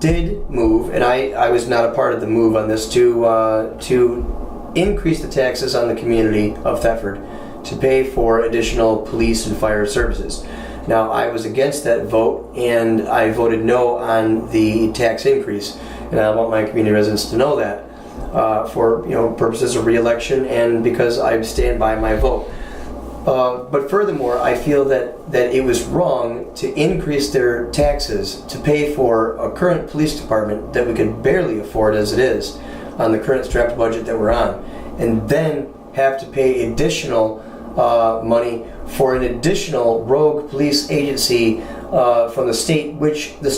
did move, and I was not a part of the move on this to increase the taxes on the community of Thetford to pay for additional police and fire services. Now, I was against that vote, and I voted no on the tax increase, and I want my community residents to know that for purposes of re-election and because I stand by my vote. But furthermore, I feel that it was wrong to increase their taxes to pay for a current police department that we could barely afford as it is on the current strapped budget that we're on, and then have to pay additional money for an additional rogue police agency from the state, which the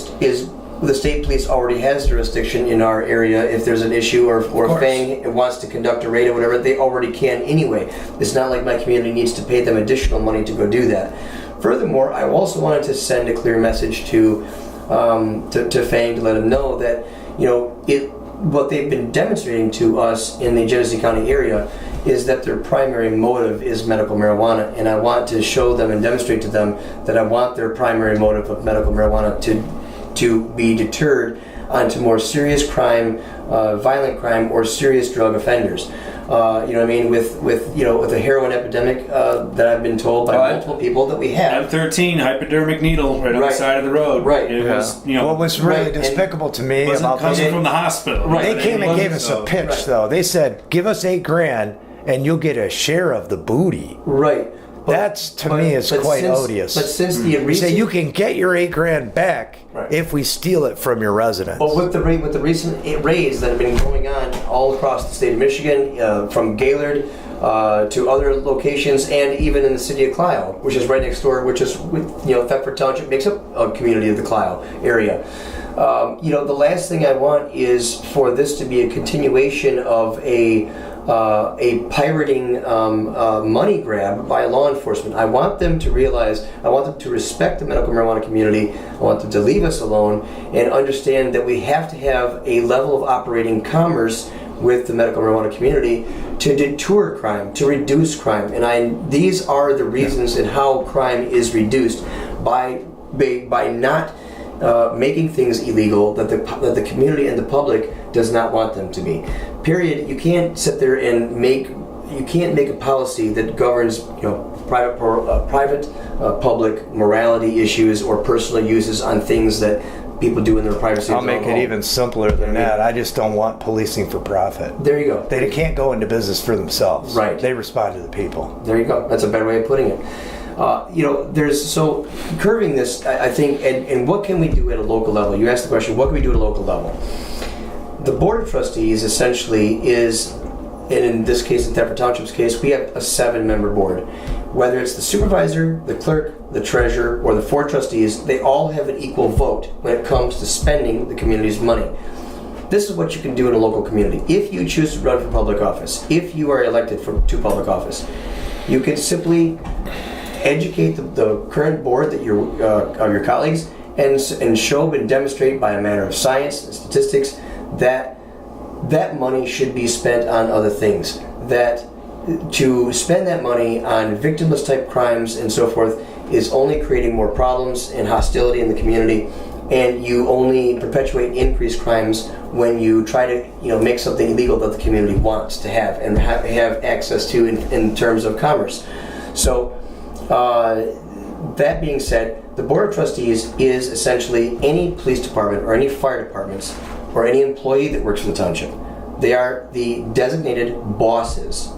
state police already has jurisdiction in our area. If there's an issue or FANG wants to conduct a raid or whatever, they already can anyway. It's not like my community needs to pay them additional money to go do that. Furthermore, I also wanted to send a clear message to to Fang to let him know that, what they've been demonstrating to us in the Genesee County area is that their primary motive is medical marijuana, and I want to show them and demonstrate to them that I want their primary motive of medical marijuana to be deterred onto more serious crime, violent crime, or serious drug offenders. With the heroin epidemic that I've been told by multiple people that we have. M13 hypodermic needle right on the side of the road. Right. It was, what was really despicable to me about coming from the hospital. They came and gave us a pitch, though. They said, "Give us $8,000 and you'll get a share of the booty." Right. That's to me is quite odious. But since the recent, say you can get your $8,000 back if we steal it from your residence. But with the recent raids that have been going on all across the state of Michigan, from Gaylord to other locations, and even in the city of Clio, which is right next door, which is Thetford Township makes up a community of the Clio area. The last thing I want is for this to be a continuation of a pirating money grab by law enforcement. I want them to realize, I want them to respect the medical marijuana community. I want them to leave us alone and understand that we have to have a level of operating commerce with the medical marijuana community to deter crime, to reduce crime. And these are the reasons and how crime is reduced by not making things illegal that the community and the public does not want them to be. Period. You can't sit there and make a policy that governs private public morality issues or personal uses on things that people do in their privacy. I'll make it even simpler than that. I just don't want policing for profit. There you go. They can't go into business for themselves. Right. They respond to the people. There you go. That's a better way of putting it. Curbing this, I think, and what can we do at a local level? You asked the question, what can we do at a local level? The Board of Trustees essentially is, and in this case, in Thetford Township's case, we have a 7-member board. Whether it's the supervisor, the clerk, the treasurer, or the 4 trustees, they all have an equal vote when it comes to spending the community's money. This is what you can do in a local community. If you choose to run for public office, if you are elected to public office, you can simply educate the current board that of your colleagues and show and demonstrate by a manner of science and statistics that money should be spent on other things. That to spend that money on victimless type crimes and so forth is only creating more problems and hostility in the community, and you only perpetuate increased crimes when you try to make something illegal that the community wants to have and have access to in terms of commerce. So that being said, the Board of Trustees is essentially any police department or any fire departments or any employee that works for the township. They are the designated bosses.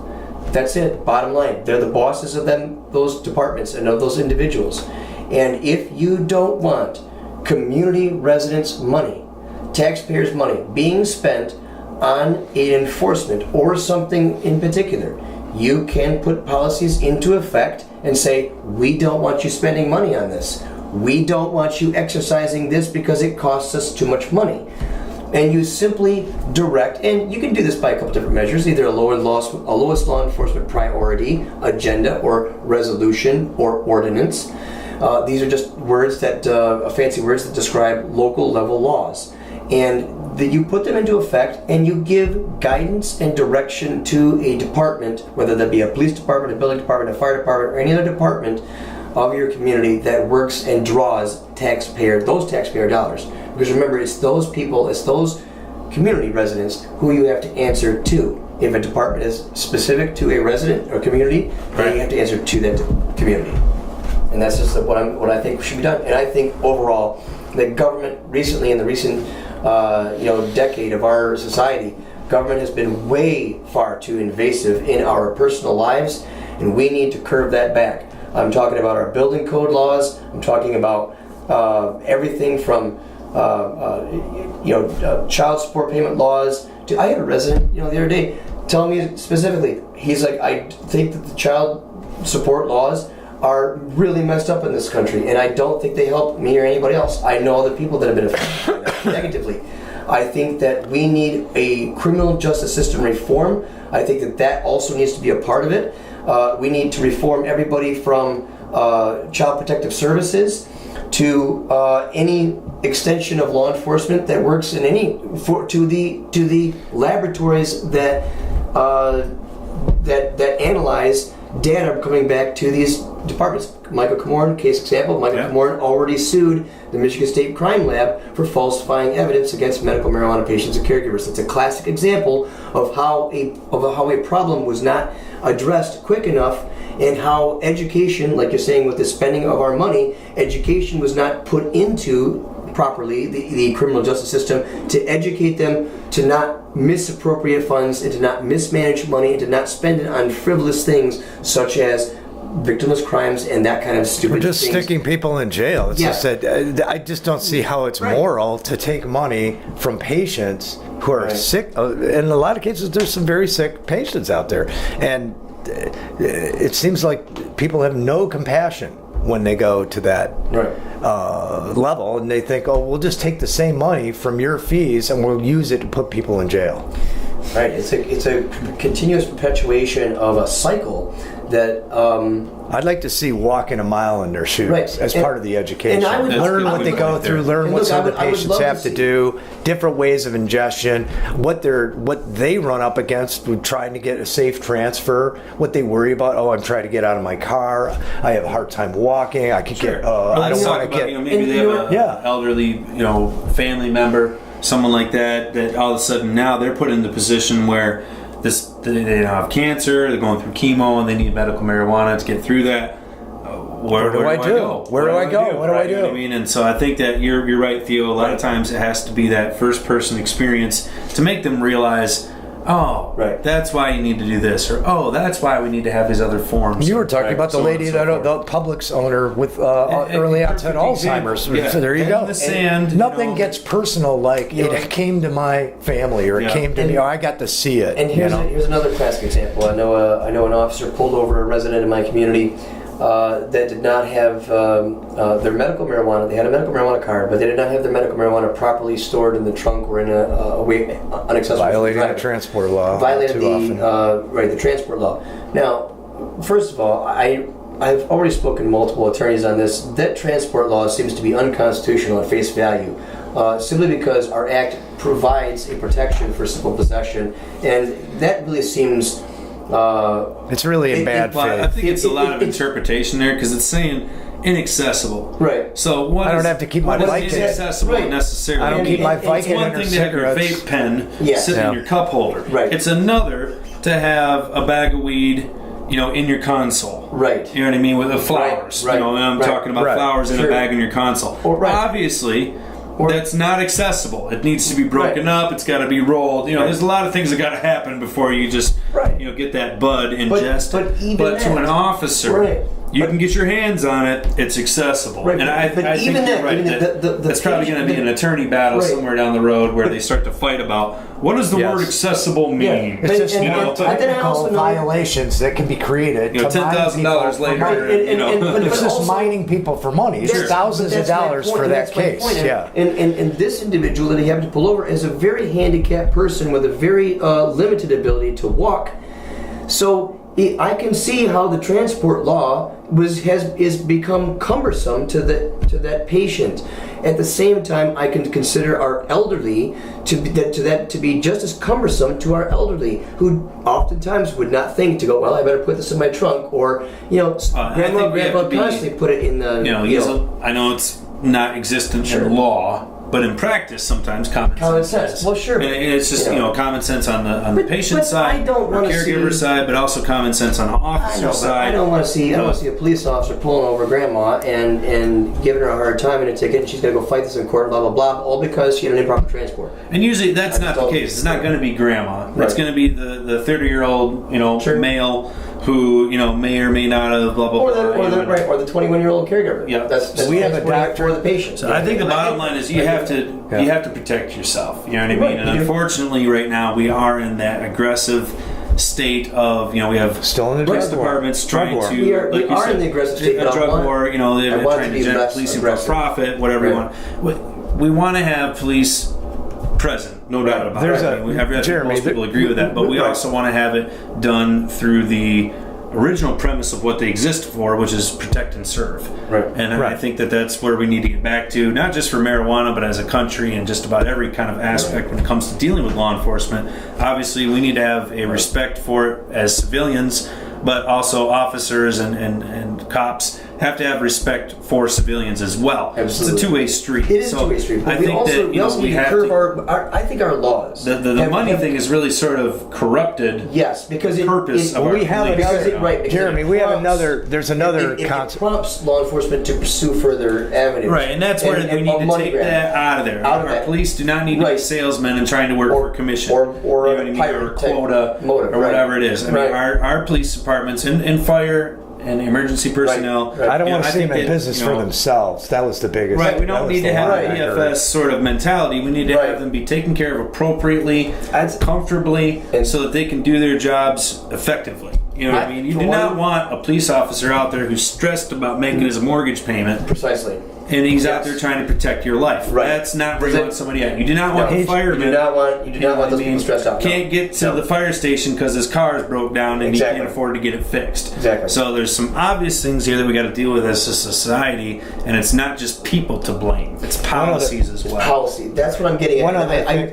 That's it, bottom line. They're the bosses of those departments and of those individuals. And if you don't want community residents' money, taxpayers' money, being spent on an enforcement or something in particular, you can put policies into effect and say, we don't want you spending money on this. We don't want you exercising this because it costs us too much money. And you simply direct, and you can do this by a couple different measures, either a lowest law enforcement priority, agenda, or resolution, or ordinance. These are just words fancy words that describe local level laws. And you put them into effect and you give guidance and direction to a department, whether that be a police department, a building department, a fire department, or any other department of your community that works and draws those taxpayer dollars. Because remember, it's those people, it's those community residents who you have to answer to. If a department is specific to a resident or community, then you have to answer to that community. And that's just what I think should be done. And I think overall, the government recently, in the recent decade of our society, government has been way far too invasive in our personal lives, and we need to curb that back. I'm talking about our building code laws. I'm talking about everything from child support payment laws. I had a resident, the other day, telling me specifically, he's like, I think that the child support laws are really messed up in this country, and I don't think they help me or anybody else. I know other people that have been affected by that negatively. I think that we need a criminal justice system reform. I think that also needs to be a part of it. We need to reform everybody from Child Protective Services to any extension of law enforcement that works in to the laboratories that analyze data coming back to these departments. Michael Comorn, case example, Michael Comorn already sued the Michigan State Crime Lab for falsifying evidence against medical marijuana patients and caregivers. It's a classic example of how a problem was not addressed quick enough, and how education, like you're saying with the spending of our money, education was not put into properly the criminal justice system to educate them to not misappropriate funds and to not mismanage money and to not spend it on frivolous things such as victimless crimes and that kind of stupid We're just things. sticking people in jail. It's just that I just don't see how it's moral to take money from patients who are sick. In a lot of cases, there's some very sick patients out there. And it seems like people have no compassion when they go to that level, and they think, oh, we'll just take the same money from your fees and we'll use it to put people in jail. Right. It's a continuous perpetuation of a cycle that I'd like to see walking a mile in their shoes as part of the education. And I would learn what they go through, learn what some of the patients have to do, different ways of ingestion, what they run up against with trying to get a safe transfer, what they worry about. Oh, I'm trying to get out of my car. I have a hard time walking. I could get. I don't want to get. Maybe they have an elderly, family member, someone like that. That all of a sudden now they're put in the position where they have cancer, they're going through chemo, and they need medical marijuana to get through that. Where do I go? Where do I go? What do I do? You know what I mean? And so I think that you're right, Theo. A lot of times it has to be that first person experience to make them realize, that's why you need to do this, or that's why we need to have these other forms. You were talking about the lady, the Publix owner with early onset Alzheimer's. So there you go. The sand. Nothing gets personal like it came to my family, or it came to me, or I got to see it. And here's another classic example. I know an officer pulled over a resident in my community that did not have their medical marijuana. They had a medical marijuana card, but they did not have their medical marijuana properly stored in the trunk or in a way unaccessible. Violating the transport law. Violated the transport law. Now, first of all, I've already spoken to multiple attorneys on this. That transport law seems to be unconstitutional at face value, simply because our act provides a protection for simple possession, and that really seems. It's really in bad faith. I think it's a lot of interpretation there, because it's saying inaccessible. Right. So I don't have to keep my Vicodin. Inaccessible necessarily. I don't keep my Vicodin. It's one thing to have your vape pen sitting in your cup holder. Right. It's another to have a bag of weed, in your console. Right. You know what I mean? With the flowers. Right. I'm talking about flowers in a bag in your console. Obviously. That's not accessible. It needs to be broken up. It's got to be rolled. There's a lot of things that got to happen before you just, get that bud ingested. But to an officer, you can get your hands on it. It's accessible. Right. And I think you're right. That's probably going to be an attorney battle somewhere down the road where they start to fight about what does the word accessible mean. It's just technical violations that can be created. $10,000 later. It's just mining people for money. It's thousands of dollars for that case. And this individual that he happened to pull over is a very handicapped person with a very limited ability to walk. So I can see how the transport law is become cumbersome to that patient. At the same time, I can consider our elderly to be just as cumbersome to our elderly, who oftentimes would not think to go, well, I better put this in my trunk, or grandma and grandpa constantly put it in the. I know it's not existent in law. But in practice, sometimes common sense. Well, sure. And it's just common sense on the patient side, or caregiver side, but also common sense on the officer side. I don't want to see a police officer pulling over grandma and giving her a hard time in a ticket, and she's going to go fight this in court, blah blah blah, all because she had an improper transport. And usually that's not the case. It's not going to be grandma. Right. It's going to be the 30-year-old male who may or may not have blah blah blah. Or the 21-year-old caregiver. Yeah, that's we have a doctor for the patient. So I think the bottom line is you have to protect yourself. You know what I mean? And unfortunately, right now we are in that aggressive state of we have still in the police departments trying to we are in the aggressive state of drug war. They're trying to generate policing for profit, whatever you want. We want to have police present, no doubt about it. Most people agree with that, but we also want to have it done through the original premise of what they exist for, which is protect and serve. Right. And I think that that's where we need to get back to, not just for marijuana, but as a country and just about every kind of aspect when it comes to dealing with law enforcement. Obviously, we need to have a respect for it as civilians, but also officers and cops have to have respect for civilians as well. Absolutely. It's a two-way street. It is a two-way street. But I think we also need to curb our laws. The money thing is really sort of corrupted. Yes, because purpose of we have another, Jeremy. We have another. There's another concept. It prompts law enforcement to pursue further avenues. Right, and that's where we need to take that out of there. Our police do not need to be salesmen and trying to work for commission or a quota motive, or whatever it is. I mean, our police departments and fire and emergency personnel. I don't want to see them in business for themselves. That was the biggest. Right, we don't need to have a PFS sort of mentality. We need to have them be taken care of appropriately, comfortably, and so that they can do their jobs effectively. You know what I mean? You do not want a police officer out there who's stressed about making his mortgage payment. Precisely. And he's out there trying to protect your life. Right. That's not where you want somebody at. You do not want a fireman. You do not want those people stressed out. Can't get to the fire station because his car is broke down and he can't afford to get it fixed. Exactly. So there's some obvious things here that we got to deal with as a society, and it's not just people to blame. It's policies as well. Policy. That's what I'm getting at.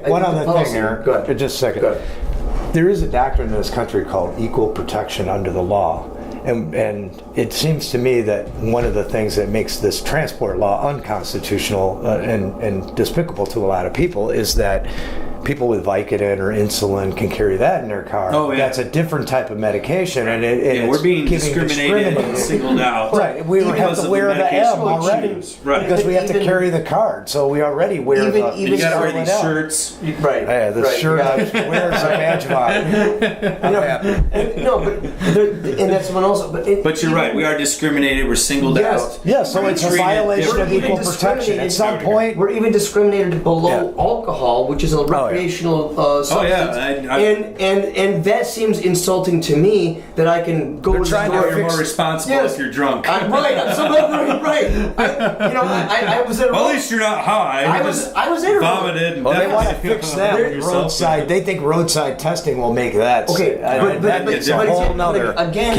One other thing, Eric. Go ahead. Just a second. Go ahead. There is a doctrine in this country called equal protection under the law. And it seems to me that one of the things that makes this transport law unconstitutional and despicable to a lot of people is that people with Vicodin or insulin can carry that in their car. Oh, yeah. That's a different type of medication, and we're being discriminated and singled out. Right, we have to wear the M already because we have to carry the card. So we already wear you got to wear these shirts. Right. Yeah, the shirt wears a badge of honor. No, but and that's one also. But you're right. We are discriminated. We're singled out. Yeah, so it's a violation of equal protection. At some point, we're even discriminated below alcohol, which is a recreational substance. And that seems insulting to me that I can go to the store. You're more responsible if you're drunk. I'm right. I was at. Well, at least you're not high. I was at vomited. Well, they want to fix that with roadside. They think roadside testing will make that. Okay, it's a whole nother. Again,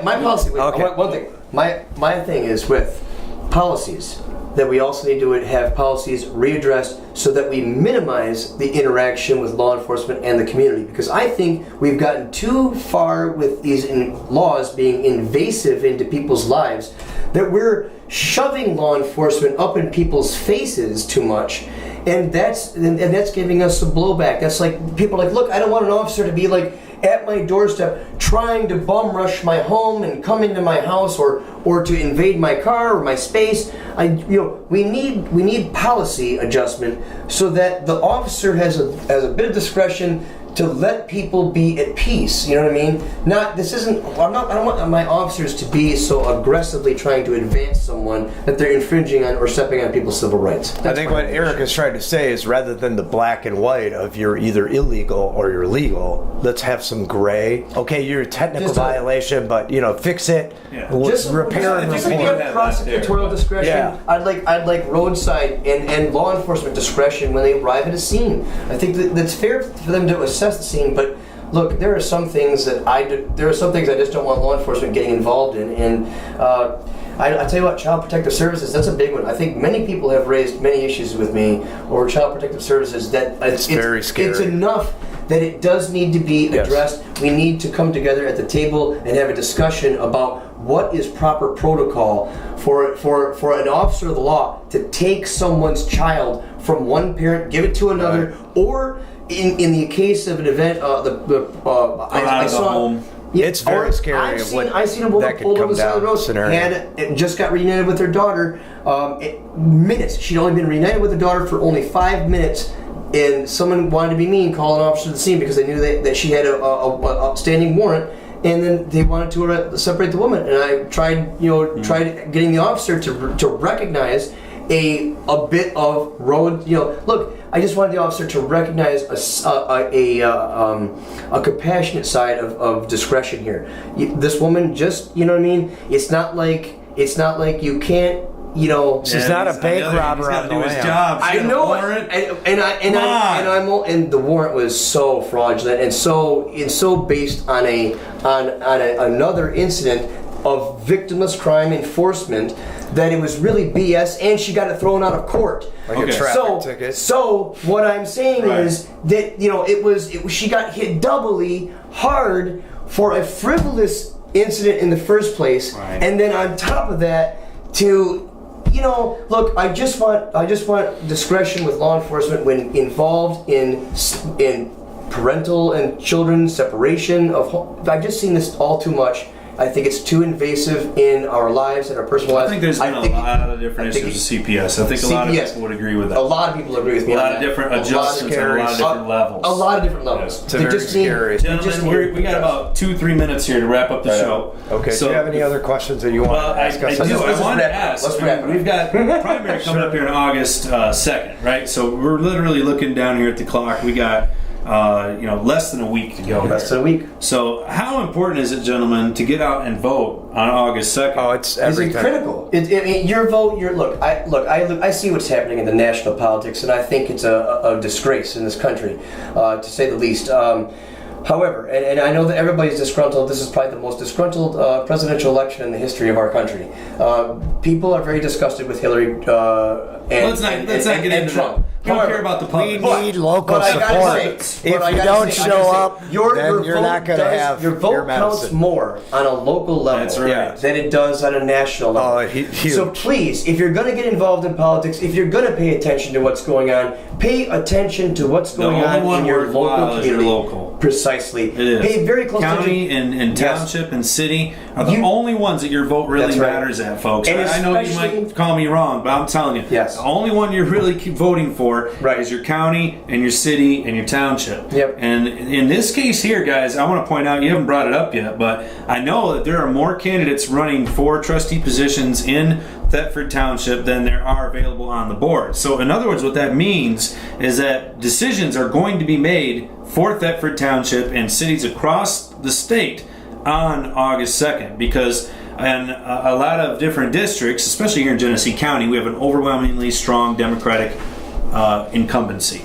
my policy. One thing. My thing is with policies that we also need to have policies readdressed so that we minimize the interaction with law enforcement and the community. Because I think we've gotten too far with these laws being invasive into people's lives that we're shoving law enforcement up in people's faces too much. And that's giving us some blowback. That's like people are like, look, I don't want an officer to be like at my doorstep trying to bum rush my home and come into my house or to invade my car or my space. We need policy adjustment so that the officer has a bit of discretion to let people be at peace. You know what I mean? I don't want my officers to be so aggressively trying to advance someone that they're infringing on or stepping on people's civil rights. I think what Eric is trying to say is rather than the black and white of you're either illegal or you're legal, let's have some gray. Okay, you're a technical violation, but fix it. Yeah. Just repair and report. Prosecutorial discretion. Yeah. I'd like roadside and law enforcement discretion when they arrive at a scene. I think that's fair for them to assess the scene, but look, there are some things that I just don't want law enforcement getting involved in, and I tell you what, Child Protective Services, that's a big one. I think many people have raised many issues with me over Child Protective Services that it's very scary. It's enough that it does need to be addressed. Yes. We need to come together at the table and have a discussion about what is proper protocol for an officer of the law to take someone's child from one parent, give it to another, or in the case of an event, I saw home. Yeah, it's very scary. I've seen a woman pulled over the side of the road, just got reunited with her daughter. Minutes. She'd only been reunited with her daughter for only 5 minutes, and someone wanted to be mean, call an officer to the scene because they knew that she had a standing warrant, and then they wanted to separate the woman. And I tried getting the officer to recognize a bit of road. Look, I just wanted the officer to recognize a compassionate side of discretion here. This woman just, It's not like you can't This is not a bank robber on the do his land. job. I know it, and the warrant was so fraudulent and so based on another incident of victimless crime enforcement that it was really BS, and she got it thrown out of court. Like a traffic ticket. So what I'm saying is that she got hit doubly hard for a frivolous incident in the first place, and then on top of that, look, I just want discretion with law enforcement when involved in parental and children separation of home. I've just seen this all too much. I think it's too invasive in our lives and our personal lives. I think there's been a lot of different issues with CPS. I think a lot of people would agree with that. A lot of people agree with me. A lot of different adjustments on a lot of different levels. A lot of different levels. It's very scary. Gentlemen, we got about 2-3 minutes here to wrap up the show. Okay. So, do you have any other questions that you want to ask us? I do. I want to ask. Let's wrap it up. We've got primary coming up here on August 2nd, right? So we're literally looking down here at the clock. We got less than a week to go. Less than a week. So how important is it, gentlemen, to get out and vote on August 2nd? Oh, it's everything. It's critical. Your vote. I see what's happening in the national politics, and I think it's a disgrace in this country, to say the least. However, and I know that everybody's disgruntled. This is probably the most disgruntled presidential election in the history of our country. People are very disgusted with Hillary let's not get into Trump. We don't care about the public. We need local support. If you don't show up, then you're not going to have your vote counts more on a local level than it does on a national level. Oh, huge. So please, if you're going to get involved in politics, if you're going to pay attention to what's going on, pay attention to what's going on in your local community. Local. Precisely. It is. Pay very close County attention. and township and city are the only ones that your vote really matters at, folks. And I know you might call me wrong, but I'm telling you, Yes. the only one you're really keep voting for is your county and your city and your township. Yep. And in this case here, guys, I want to point out, you haven't brought it up yet, but I know that there are more candidates running for trustee positions in Thetford Township than there are available on the board. So in other words, what that means is that decisions are going to be made for Thetford Township and cities across the state on August 2nd, because in a lot of different districts, especially here in Genesee County, we have an overwhelmingly strong Democratic incumbency.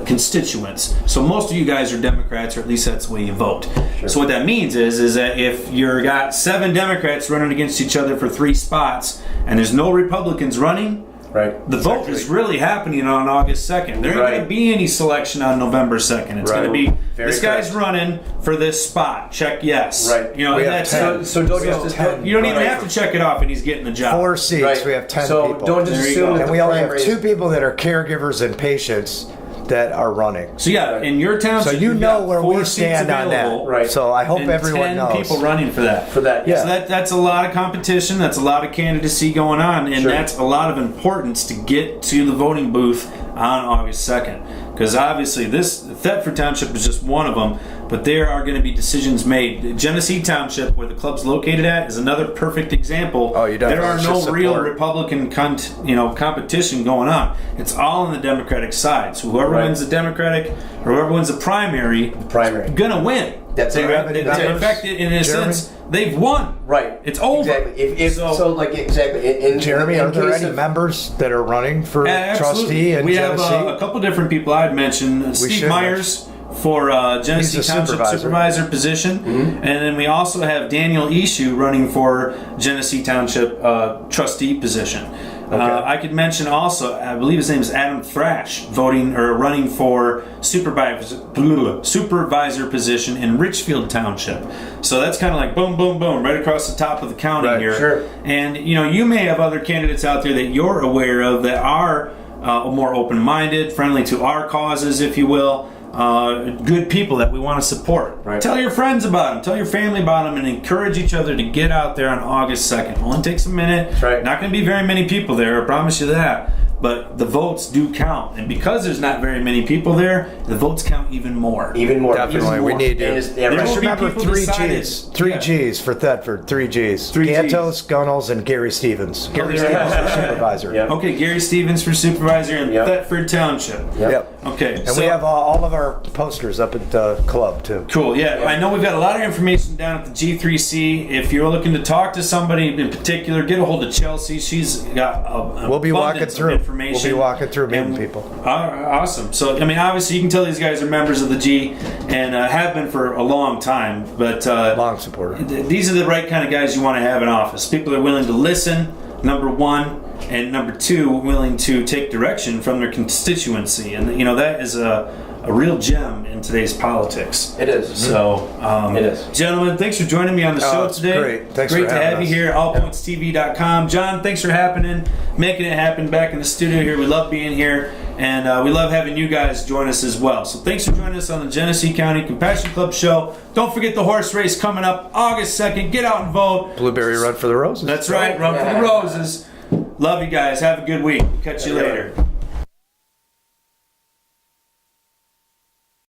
Constituents. So most of you guys are Democrats, or at least that's the way you vote. Sure. So what that means is that if you've got 7 Democrats running against each other for 3 spots, and there's no Republicans running, the vote is really happening on August 2nd. There ain't going to be any selection on November 2nd. It's going to be, this guy's running for this spot. Check yes. Right. You know, that's it. So don't just you don't even have to check it off, and he's getting the job. 4 seats. We have 10 so people. Don't just assume that and we only have 2 people that are caregivers and patients that are running. So in your township, so you know where we stand on that. Right. So I hope everyone 10 knows. people running for that. Yeah. So that's a lot of competition. That's a lot of candidacy going on, and that's a lot of importance to get to the voting booth on August 2nd. Because obviously this Thetford Township is just one of them, but there are going to be decisions made. Genesee Township, where the club's located at, is another perfect example. Oh, you there are no support. real Republican competition going on. It's all on the Democratic side. So whoever wins the Democratic, or whoever wins the primary, gonna win. That's it. In fact, in a sense, they've won. Right. It's over. Exactly. Jeremy, are there any members that are running for trustee in We Genesee? have a couple different people I'd mentioned. Steve Myers for Genesee Township supervisor position. And then we also have Daniel Ishu running for Genesee Township trustee position. I could mention also, I believe his name is Adam Thrash, running for supervisor position in Richfield Township. So that's kind of like boom, boom, boom, right across the top of the county here. Sure. And you may have other candidates out there that you're aware of that are more open-minded, friendly to our causes, if you will. Good people that we want to support. Right. Tell your friends about them. Tell your family about them, and encourage each other to get out there on August 2nd. Only takes a minute. That's right. Not going to be very many people there, I promise you that. but the votes do count, and because there's not very many people there, the votes count even more. Even more. Definitely, even we more. need to. And it's- yeah, There right. will be Remember, people 3 decided- G's. 3 yeah. G's for Thetford. 3 G's. 3 Gs. Gantos, Gunnels, and Gary Stevens. Gary there Stevens you for go. supervisor. Yeah. Okay, Gary Stevens for supervisor in Yep. Thetford Township. Yep. Okay, And so, we have all of our posters up at the club, too. cool. Yeah, I know we've got a lot of information down at the G3C. If you're looking to talk to somebody in particular, get a hold of Chelsea. She's got a We'll be walking abundance of through. information. We'll be walking through, meeting And- people. Awesome. So, I mean, obviously, you can tell these guys are members of the G and have been for a long time. But Long supporter. these are the right kind of guys you want to have in office. People that are willing to listen, number one, and number two, willing to take direction from their constituency. And, you know, that is a real gem in today's politics. It is. So, It is. Gentlemen, thanks for joining me on the show it's today. great. Thanks great for to having have you us. here at allpointstv.com. John, thanks for making it happen back in the studio here. We love being here, and we love having you guys join us as well. So thanks for joining us on the Genesee County Compassion Club show. Don't forget the horse race coming up August 2nd. Get out and vote. Blueberry Run for the Roses. That's right. Run for the roses. Love you guys. Have a good week. Catch you later.